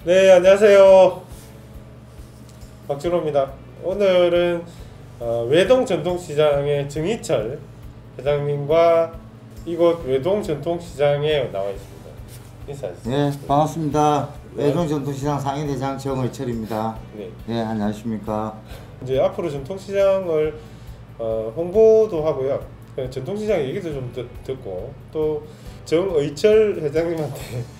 네, 안녕하세요. 박준호입니다. 오늘은 외동 전통시장의 정희철 회장님과 이곳 외동 전통시장에 나와 있습니다. 인사하세요. 네, 반갑습니다. 외동 전통시장 상임대장 정의철입니다. 네. 네, 안녕하십니까. 이제 앞으로 전통시장을 홍보도 하고요. 전통시장 얘기도 좀 듣고 또 정의철 회장님한테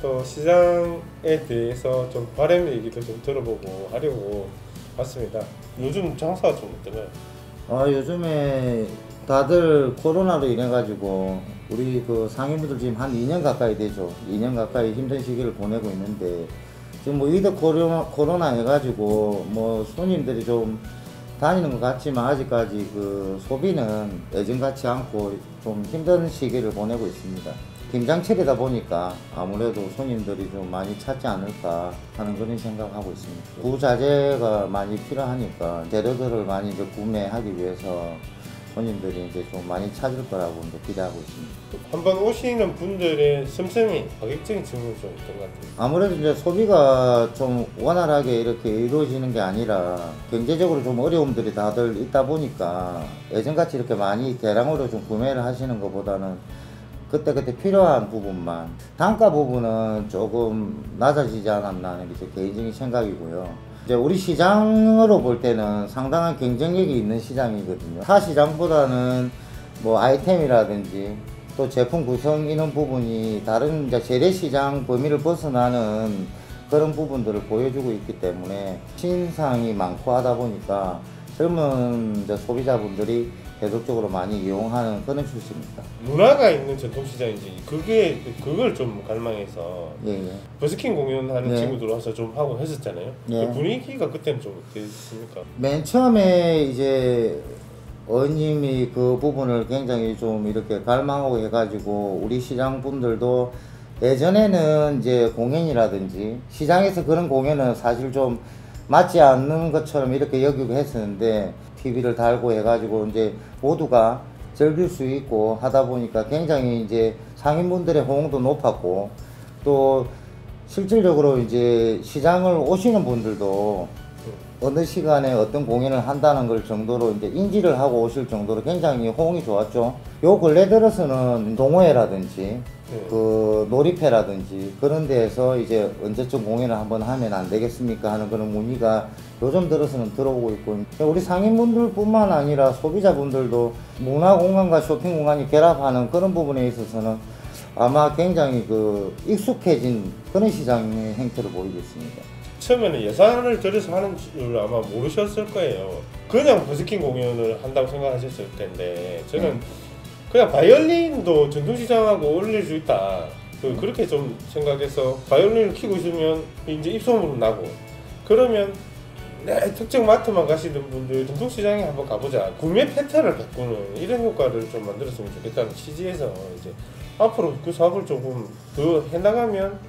또 시장에 대해서 좀 바람 얘기도 좀 들어보고 하려고 왔습니다. 요즘 장사가 좀 어떠나요? 요즘에 다들 코로나로 인해 가지고 우리 그 상인분들 지금 한 2년 가까이 되죠. 2년 가까이 힘든 시기를 보내고 있는데 지금 뭐 위드 코로나 해가지고 뭐 손님들이 좀 다니는 것 같지만 아직까지 그 소비는 예전 같지 않고 좀 힘든 시기를 보내고 있습니다. 김장철이다 보니까 아무래도 손님들이 좀 많이 찾지 않을까 하는 그런 생각하고 있습니다. 부자재가 많이 필요하니까 재료들을 많이 이제 구매하기 위해서 손님들이 이제 좀 많이 찾을 거라고 이제 기대하고 있습니다. 한번 오시는 분들의 씀씀이 가격적인 질문이 좀 있던 것 같아요. 아무래도 이제 소비가 좀 원활하게 이렇게 이루어지는 게 아니라 경제적으로 좀 어려움들이 다들 있다 보니까 예전같이 이렇게 많이 대량으로 좀 구매를 하시는 것보다는 그때그때 필요한 부분만, 단가 부분은 조금 낮아지지 않았나 하는 게 제 개인적인 생각이고요. 이제 우리 시장으로 볼 때는 상당한 경쟁력이 있는 시장이거든요. 타 시장보다는 뭐 아이템이라든지 또 제품 구성 이런 부분이 다른 이제 재래시장 범위를 벗어나는 그런 부분들을 보여주고 있기 때문에 신상이 많고 하다 보니까 젊은 이제 소비자분들이 계속적으로 많이 이용하는 그런趋勢입니다. 문화가 있는 전통시장인지 그걸 좀 갈망해서 예. 버스킹 공연하는 네. 친구들 와서 좀 하고 했었잖아요. 네. 그 분위기가 그때는 좀 어땠습니까? 맨 처음에 이제 어님이 그 부분을 굉장히 좀 이렇게 갈망하고 해가지고 우리 시장 분들도 예전에는 이제 공연이라든지 시장에서 그런 공연은 사실 좀 맞지 않는 것처럼 이렇게 여기고 했었는데 TV를 달고 해가지고 이제 모두가 즐길 수 있고 하다 보니까 굉장히 이제 상인분들의 호응도 높았고 또 실질적으로 이제 시장을 오시는 분들도 어느 시간에 어떤 공연을 한다는 걸 정도로 이제 인지를 하고 오실 정도로 굉장히 호응이 좋았죠. 요 근래 들어서는 동호회라든지 그 놀이패라든지 그런 데에서 이제 언제쯤 공연을 한번 하면 안 되겠습니까 하는 그런 문의가 요즘 들어서는 들어오고 있고, 우리 상인분들 뿐만 아니라 소비자분들도 문화공간과 쇼핑공간이 결합하는 그런 부분에 있어서는 아마 굉장히 그 익숙해진 그런 시장의 행태를 보이고 있습니다. 처음에는 예산을 들여서 하는 줄 아마 모르셨을 거예요. 그냥 버스킹 공연을 한다고 생각하셨을 텐데 저는 그냥 바이올린도 전통시장하고 어울릴 수 있다. 그렇게 좀 생각해서 바이올린을 키고 있으면 이제 입소문도 나고 그러면 특정 마트만 가시는 분들 전통시장에 한번 가보자. 구매 패턴을 바꾸는 이런 효과를 좀 만들었으면 좋겠다는 취지에서 이제 앞으로 그 사업을 조금 더 해나가면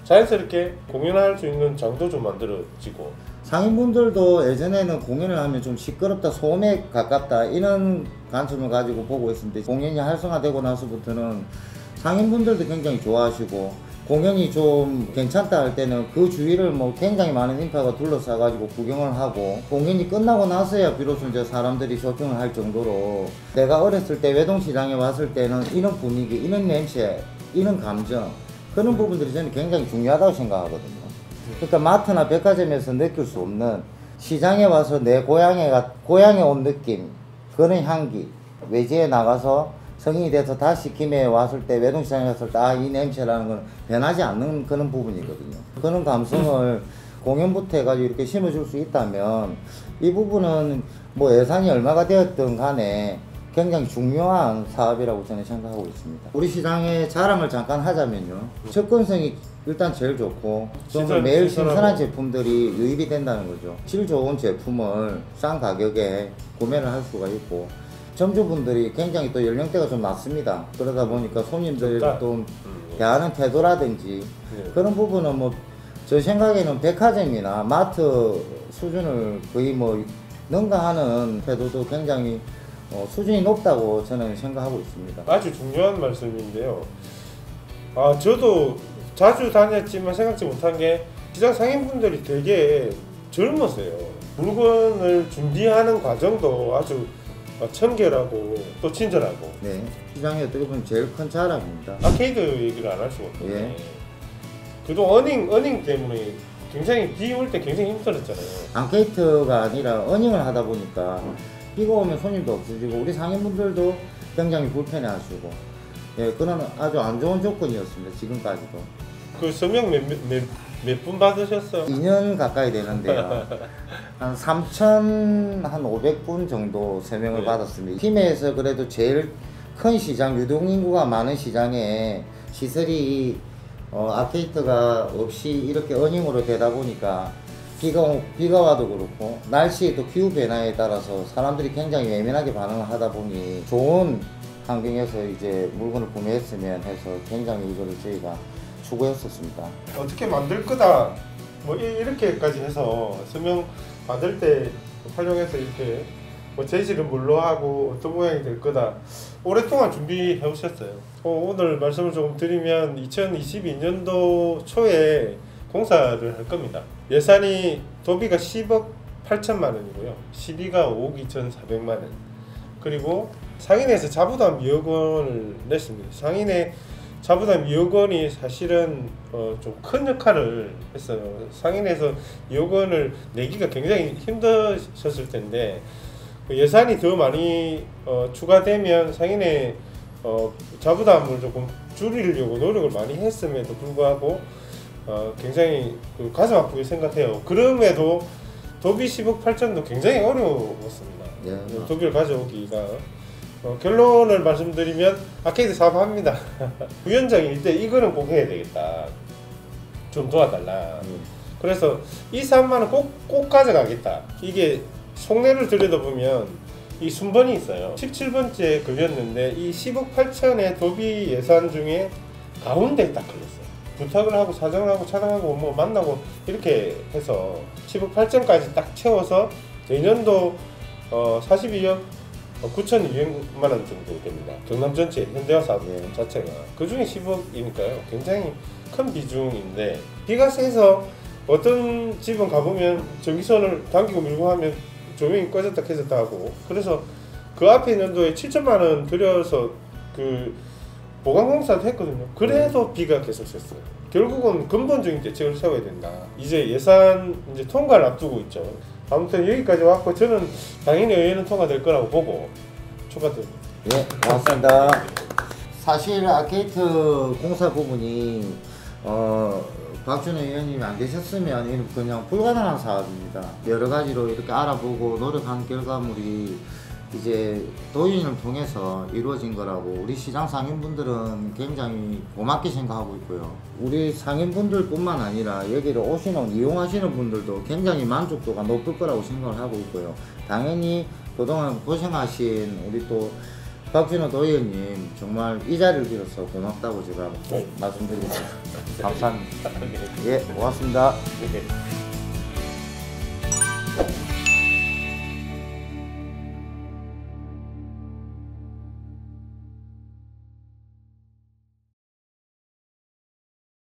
자연스럽게 공연할 수 있는 장도 좀 만들어지고 상인분들도 예전에는 공연을 하면 좀 시끄럽다, 소음에 가깝다 이런 관점을 가지고 보고 있었는데 공연이 활성화되고 나서부터는 상인분들도 굉장히 좋아하시고 공연이 좀 괜찮다 할 때는 그 주위를 뭐 굉장히 많은 인파가 둘러싸 가지고 구경을 하고 공연이 끝나고 나서야 비로소 이제 사람들이 쇼핑을 할 정도로 내가 어렸을 때 외동시장에 왔을 때는 이런 분위기, 이런 냄새, 이런 감정 그런 부분들이 저는 굉장히 중요하다고 생각하거든요. 그러니까 마트나 백화점에서 느낄 수 없는 시장에 와서 내 고향에 온 느낌, 그런 향기, 외지에 나가서 성인이 돼서 다시 김해에 왔을 때 외동시장에 왔을 때 이 냄새라는 건 변하지 않는 그런 부분이거든요. 그런 감성을 공연부터 해가지고 이렇게 심어줄 수 있다면 이 부분은 뭐 예산이 얼마가 되었든 간에 굉장히 중요한 사업이라고 저는 생각하고 있습니다. 우리 시장의 자랑을 잠깐 하자면요. 접근성이 일단 제일 좋고 매일 신선한 제품들이 유입이 된다는 거죠. 질 좋은 제품을 싼 가격에 구매를 할 수가 있고 점주분들이 굉장히 또 연령대가 좀 낮습니다. 그러다 보니까 손님들 또 대하는 태도라든지 그런 부분은 뭐 저 생각에는 백화점이나 마트 수준을 거의 뭐 능가하는 태도도 굉장히 수준이 높다고 저는 생각하고 있습니다. 아주 중요한 말씀인데요. 저도 자주 다녔지만 생각지 못한 게 시장 상인분들이 되게 젊으세요. 물건을 준비하는 과정도 아주 청결하고 또 친절하고. 네, 시장이 어떻게 보면 제일 큰 자랑입니다. 아케이드 얘기를 안 할 수가 없거든요. 예. 그동안 어닝 때문에 굉장히 비 올 때 굉장히 힘들었잖아요. 앙케이트가 아니라 어닝을 하다 보니까 비가 오면 손님도 없어지고 우리 상인분들도 굉장히 불편해하시고, 예, 그런 아주 안 좋은 조건이었습니다. 지금까지도. 그 서명 몇 분 받으셨어요? 2년 가까이 되는데요. 한 3,500분 정도 서명을 네. 받았습니다. 팀에서 그래도 제일 큰 시장, 유동인구가 많은 시장에 시설이 아케이트가 없이 이렇게 어닝으로 되다 보니까 비가 와도 그렇고 날씨의 또 기후 변화에 따라서 사람들이 굉장히 예민하게 반응을 하다 보니 좋은 환경에서 이제 물건을 구매했으면 해서 굉장히 이거를 저희가 추구했었습니다. 어떻게 만들 거다 뭐 이렇게까지 해서 서명 받을 때 활용해서 이렇게 뭐 재질은 뭘로 하고 어떤 모양이 될 거다 오랫동안 준비해 오셨어요. 오늘 말씀을 조금 드리면 2022년도 초에 공사를 할 겁니다. 예산이 도비가 10억 8천만 원이고요. 시비가 5억 2,400만 원. 그리고 상인에서 자부담 2억 원을 냈습니다. 상인의 자부담 2억 원이 사실은 좀 큰 역할을 했어요. 상인에서 2억 원을 내기가 굉장히 힘드셨을 텐데 예산이 더 많이 추가되면 상인의 자부담을 조금 줄이려고 노력을 많이 했음에도 불구하고 굉장히 가슴 아프게 생각해요. 그럼에도 도비 10억 8천도 굉장히 어려웠습니다. 예. 도비를 가져오기가 결론을 말씀드리면 아케이드 사업합니다. 부위원장일 때 이거는 꼭 해야 되겠다. 좀 도와달라. 그래서 이 사업만은 꼭 가져가겠다. 이게 속내를 들여다보면 이 순번이 있어요. 17번째 걸렸는데 이 10억 8천의 도비 예산 중에 가운데 딱 걸렸어요. 부탁을 하고 사정을 하고 차량하고 뭐 만나고 이렇게 해서 10억 8천까지 딱 채워서 내년도 42억 9,200만 원 정도 됩니다. 경남 전체 현대화 사업 자체가 그 중에 10억이니까요. 굉장히 큰 비중인데 비가 세서 어떤 집은 가보면 전기선을 당기고 밀고 하면 조명이 꺼졌다 켜졌다 하고 그래서 그 앞에 연도에 7천만 원 들여서 그 보강공사도 했거든요. 그래도 비가 계속 샜어요. 결국은 근본적인 대책을 세워야 된다. 이제 예산 이제 통과를 앞두고 있죠. 아무튼 여기까지 왔고 저는 당연히 의회는 통과될 거라고 보고 축하드립니다. 예, 고맙습니다. 사실 아케이트 공사 부분이 박준호 의원님이 안 계셨으면 이는 그냥 불가능한 사업입니다. 여러 가지로 이렇게 알아보고 노력한 결과물이 이제 도의인을 통해서 이루어진 거라고 우리 시장 상인분들은 굉장히 고맙게 생각하고 있고요. 우리 상인분들 뿐만 아니라 여기를 이용하시는 분들도 굉장히 만족도가 높을 거라고 생각을 하고 있고요. 당연히 그동안 고생하신 우리 또 박준호 도의원님 정말 이 자리를 빌어서 고맙다고 제가 꼭 말씀드리겠습니다. 감사합니다. 예, 고맙습니다.